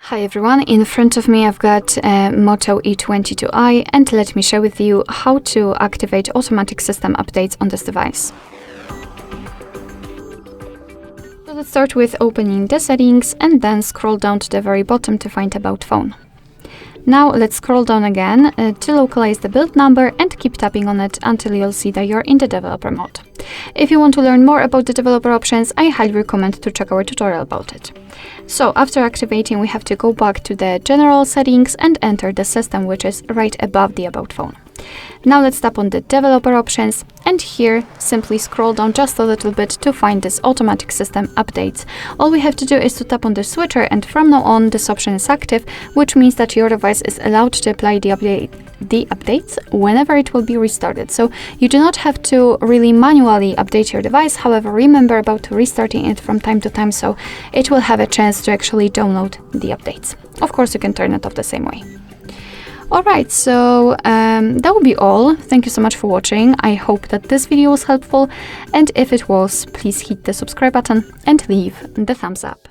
Hi everyone, in front of me I've got Moto E22i, and let me share with you how to activate automatic system updates on this device. So let's start with opening the settings and then scroll down to the very bottom to find About Phone. Now let's scroll down again to localize the build number and keep tapping on it until you'll see that you're in the developer mode. If you want to learn more about the developer options, I highly recommend to check our tutorial about it. So after activating, we have to go back to the general settings and enter the system, which is right above the About Phone. Now let's tap on the developer options, and here simply scroll down just a little bit to find this automatic system updates. All we have to do is to tap on the switcher, and from now on this option is active, which means that your device is allowed to apply the updates whenever it will be restarted. So you do not have to really manually update your device. However, remember about restarting it from time to time so it will have a chance to actually download the updates. Of course, you can turn it off the same way. Alright, so that will be all. Thank you so much for watching. I hope that this video was helpful, and if it was, please hit the subscribe button and leave the thumbs up.